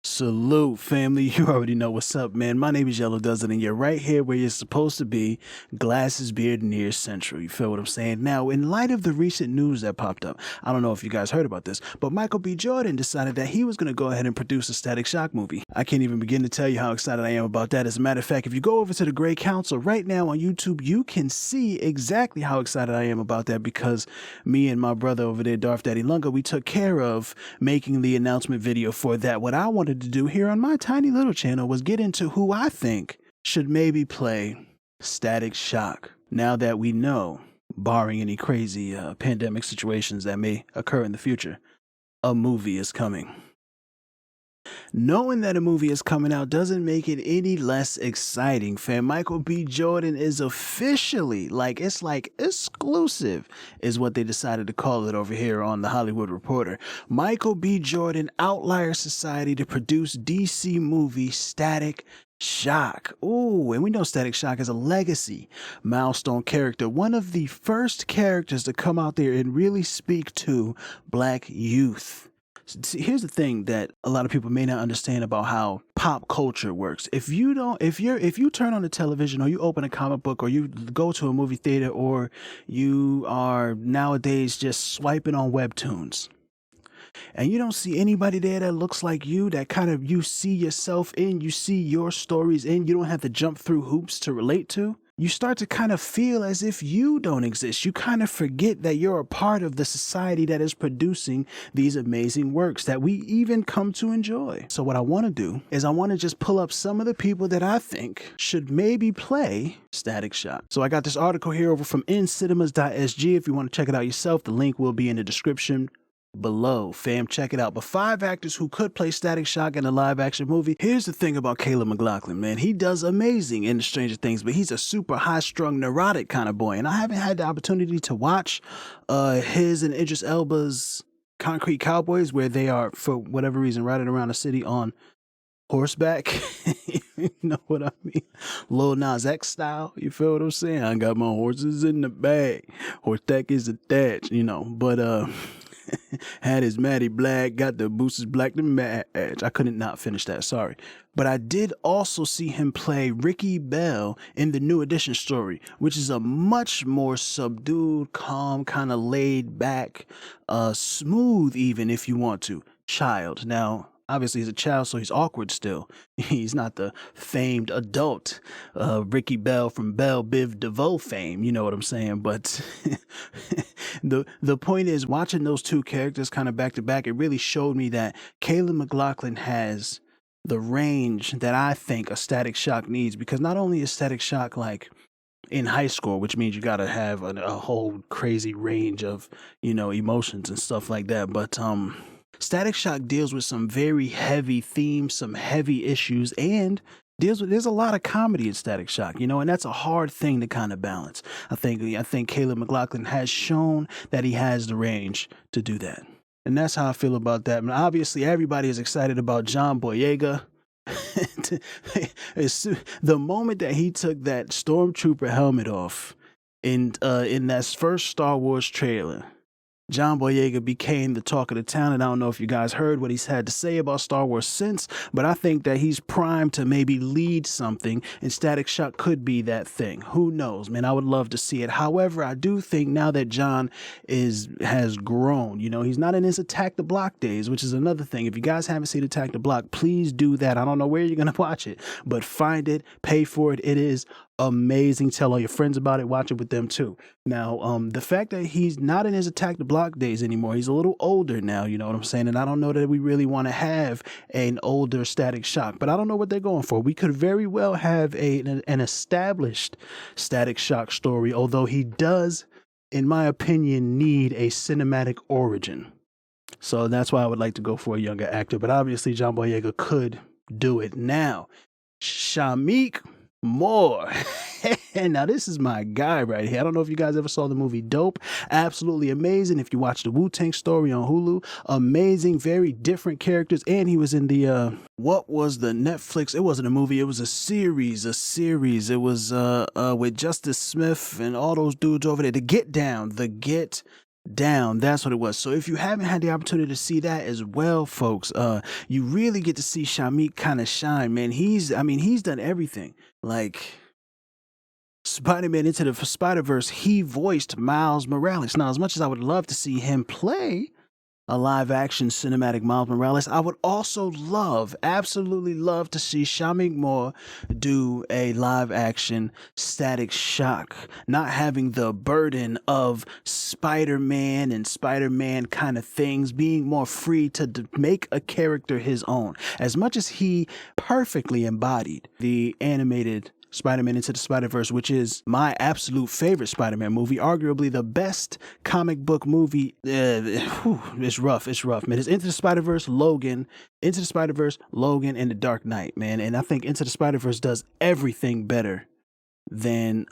Salute, family. You already know what's up, man. My name is Yello Does It, and you're right here where you're supposed to be. Glasses, beard, and ears central. You feel what I'm saying? Now, in light of the recent news that popped up, I don't know if you guys heard about this, but Michael B. Jordan decided that he was going to go ahead and produce a Static Shock movie. I can't even begin to tell you how excited I am about that. As a matter of fact, if you go over to the Grey Council right now on YouTube, you can see exactly how excited I am about that, because me and my brother over there, Darth Daddy Lunga, we took care of making the announcement video for that. What I wanted to do here on my tiny little channel was get into who I think should maybe play Static Shock. Now that we know, barring any crazy pandemic situations that may occur in the future, a movie is coming. Knowing that a movie is coming out doesn't make it any less exciting, fam. Michael B. Jordan is officially, it's exclusive, is what they decided to call it over here on The Hollywood Reporter. Michael B. Jordan, Outlier Society to produce DC movie Static Shock. Ooh, and we know Static Shock is a legacy Milestone character, one of the first characters to come out there and really speak to black youth. See, here's the thing that a lot of people may not understand about how pop culture works. If you turn on the television, or you open a comic book, or you go to a movie theater, or you are nowadays just swiping on webtoons, and you don't see anybody there that looks like you, that kind of you see yourself in, you see your stories in, you don't have to jump through hoops to relate to, you start to kind of feel as if you don't exist. You kind of forget that you're a part of the society that is producing these amazing works that we even come to enjoy. So what I want to do is I want to just pull up some of the people that I think should maybe play Static Shock. So I got this article here over from InCinemas.sg. If you want to check it out yourself, the link will be in the description below, fam. Check it out. But 5 actors who could play Static Shock in a live action movie. Here's the thing about McLaughlin, man. He does amazing in Stranger Things, but he's a super high-strung, neurotic kind of boy. And I haven't had the opportunity to watch his and Idris Elba's Concrete Cowboys, where they are, for whatever reason, riding around the city on horseback. You know what I mean? Lil Nas X style. You feel what I'm saying? I got my horses in the bag. Horseback is attached, you know. But had his Matty Black, got the boosters black to match. I couldn't not finish that, sorry. But I did also see him play Ricky Bell in the New Edition story, which is a much more subdued, calm, kind of laid back, smooth even, if you want to, child. Now, obviously he's a child, so he's awkward still. He's not the famed adult Ricky Bell from Belle Biv DeVoe fame, you know what I'm saying? But the point is, watching those two characters kind of back to back, it really showed me that McLaughlin has the range that I think a Static Shock needs, because not only is Static Shock like in high school, which means you gotta have a whole crazy range of, you know, emotions and stuff like that, but Static Shock deals with some very heavy themes, some heavy issues, and there's a lot of comedy in Static Shock, you know, and that's a hard thing to kind of balance. I think McLaughlin has shown that he has the range to do that. And that's how I feel about that. I mean, obviously, everybody is excited about John Boyega. The moment that he took that Stormtrooper helmet off in that first Star Wars trailer, John Boyega became the talk of the town, and I don't know if you guys heard what he's had to say about Star Wars since, but I think that he's primed to maybe lead something, and Static Shock could be that thing. Who knows, man? I would love to see it. However, I do think now that John has grown, you know, he's not in his Attack the Block days, which is another thing. If you guys haven't seen Attack the Block, please do that. I don't know where you're going to watch it, but find it, pay for it. It is amazing. Tell all your friends about it. Watch it with them too. Now, the fact that he's not in his Attack the Block days anymore, he's a little older now, you know what I'm saying? And I don't know that we really want to have an older Static Shock, but I don't know what they're going for. We could very well have an established Static Shock story, although he does, in my opinion, need a cinematic origin. So that's why I would like to go for a younger actor, but obviously John Boyega could do it. Now, Shameik Moore. Now this is my guy right here. I don't know if you guys ever saw the movie Dope. Absolutely amazing. If you watch the Wu-Tang Story on Hulu, amazing, very different characters. And he was in the what was the Netflix? It wasn't a movie, it was a series. It was with Justice Smith and all those dudes over there. The Get Down. down. That's what it was. So if you haven't had the opportunity to see that as well, folks, you really get to see Shameik kind of shine, man. He's done everything. Like Spider-Man Into the Spider-Verse, he voiced Miles Morales. Now, as much as I would love to see him play a live-action cinematic Miles Morales, I would also absolutely love to see Shameik Moore do a live-action Static Shock, not having the burden of Spider-Man and Spider-Man kind of things, being more free to make a character his own. As much as he perfectly embodied the animated Spider-Man Into the Spider-Verse, which is my absolute favorite Spider-Man movie, arguably the best comic book movie. It's rough, man. It's Into the Spider-Verse, Logan, and The Dark Knight, man. And I think Into the Spider-Verse does everything better than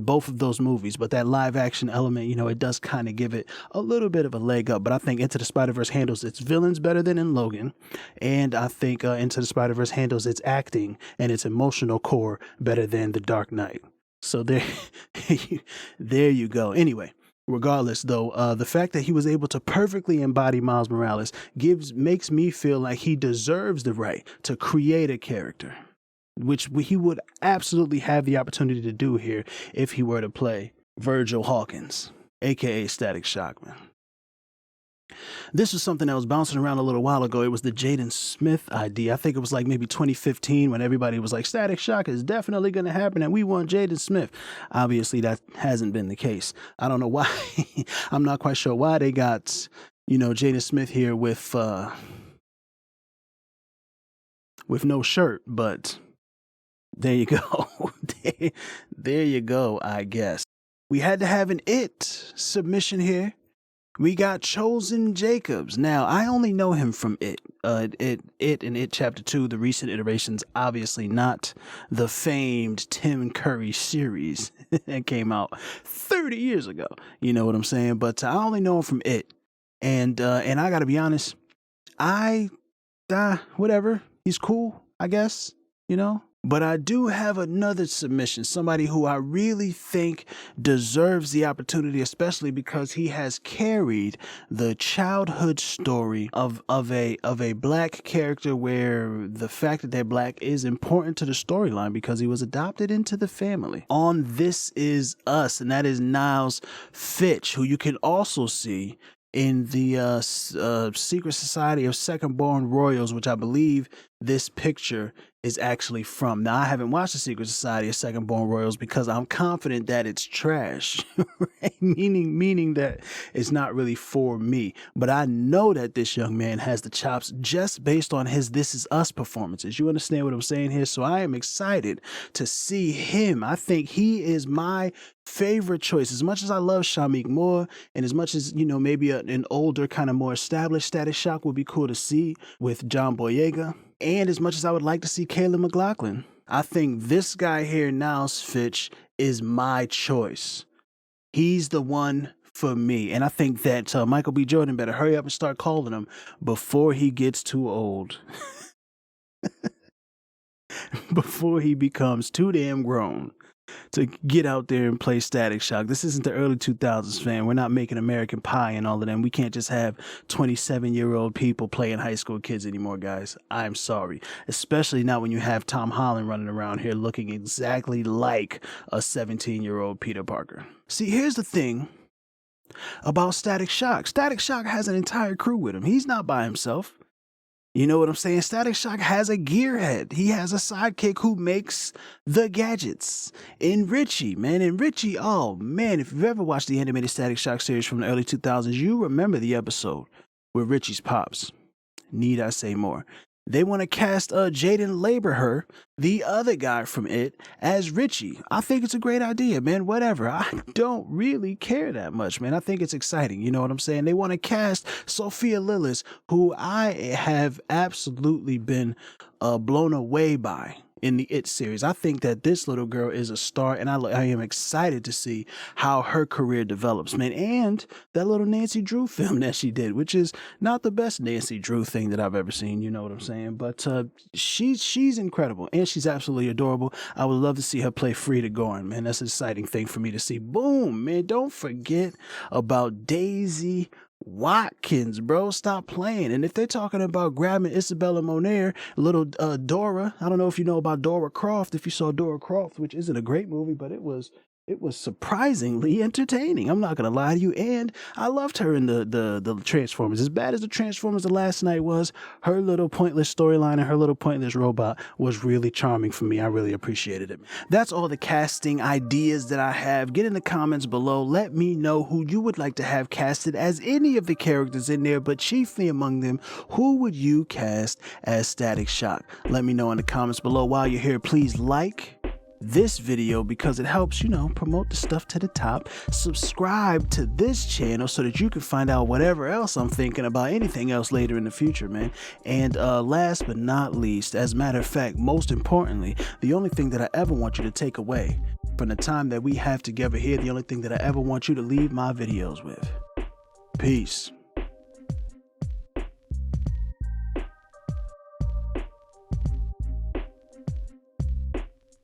both of those movies. But that live action element, it does kind of give it a little bit of a leg up. But I think Into the Spider-Verse handles its villains better than in Logan, and I think Into the Spider-Verse handles its acting and its emotional core better than The Dark Knight. So there you go. Anyway, regardless, though, the fact that he was able to perfectly embody Miles Morales makes me feel like he deserves the right to create a character, which he would absolutely have the opportunity to do here if he were to play Virgil Hawkins, aka Static Shock, man. This was something that was bouncing around a little while ago. It was the Jaden Smith idea. I think it was like maybe 2015 when everybody was like, Static Shock is definitely going to happen and we want Jaden Smith. Obviously, that hasn't been the case. I don't know why. I'm not quite sure why they got, Jaden Smith here with no shirt, but there you go. There you go, I guess. We had to have an It submission here. We got Chosen Jacobs. Now, I only know him from It. It and It Chapter 2, the recent iterations, obviously not the famed Tim Curry series that came out 30 years ago. You know what I'm saying? But I only know him from It. And I gotta be honest, whatever. He's cool, I guess, But I do have another submission, somebody who I really think deserves the opportunity, especially because he has carried the childhood story of a black character where the fact that they're black is important to the storyline because he was adopted into the family. On This Is Us, and that is Niles Fletcher, who you can also see in the Secret Society of Second Born Royals, which I believe this picture is actually from. Now, I haven't watched the Secret Society of Second Born Royals because I'm confident that it's trash, right? Meaning that it's not really for me. But I know that this young man has the chops just based on his This Is Us performances. You understand what I'm saying here? So I am excited to see him. I think he is my favorite choice. As much as I love Shameik Moore, and as much as, maybe an older, kind of more established Static Shock would be cool to see with John Boyega, and as much as I would like to see Caleb McLaughlin, I think this guy here, Niles Fletcher, is my choice. He's the one for me. And I think that Michael B. Jordan better hurry up and start calling him before he gets too old. Before he becomes too damn grown to get out there and play Static Shock. This isn't the early 2000s, fam. We're not making American Pie and all of them. We can't just have 27-year-old people playing high school kids anymore, guys. I'm sorry. Especially not when you have Tom Holland running around here looking exactly like a 17-year-old Peter Parker. See, here's the thing about Static Shock. Static Shock has an entire crew with him. He's not by himself. You know what I'm saying? Static Shock has a gearhead. He has a sidekick who makes the gadgets. And Richie, man. And Richie, oh, man, if you've ever watched the animated Static Shock series from the early 2000s, you remember the episode with Richie's pops. Need I say more? They want to cast Jaden Laberher, the other guy from It, as Richie. I think it's a great idea, man. Whatever. I don't really care that much, man. I think it's exciting. You know what I'm saying? They want to cast Sophia Lillis, who I have absolutely been blown away by in the It series. I think that this little girl is a star, and I am excited to see how her career develops, man. And that little Nancy Drew film that she did, which is not the best Nancy Drew thing that I've ever seen, you know what I'm saying? But she's incredible, and she's absolutely adorable. I would love to see her play Frida Gorin, man. That's an exciting thing for me to see. Boom, man. Don't forget about Daisy Watkins, bro. Stop playing. And if they're talking about grabbing Isabella Moner, little Dora, I don't know if you know about Dora Croft, if you saw Dora Croft, which isn't a great movie, but it was surprisingly entertaining. I'm not gonna lie to you. And I loved her in the Transformers. As bad as the Transformers the last night was, her little pointless storyline and her little pointless robot was really charming for me. I really appreciated it. That's all the casting ideas that I have. Get in the comments below. Let me know who you would like to have casted as any of the characters in there, but chiefly among them, who would you cast as Static Shock? Let me know in the comments below. While you're here, please like this video because it helps, you know, promote the stuff to the top. Subscribe to this channel so that you can find out whatever else I'm thinking about, anything else later in the future, man. And last but not least, as a matter of fact, most importantly, the only thing that I ever want you to take away from the time that we have together here, the only thing that I ever want you to leave my videos with. Peace.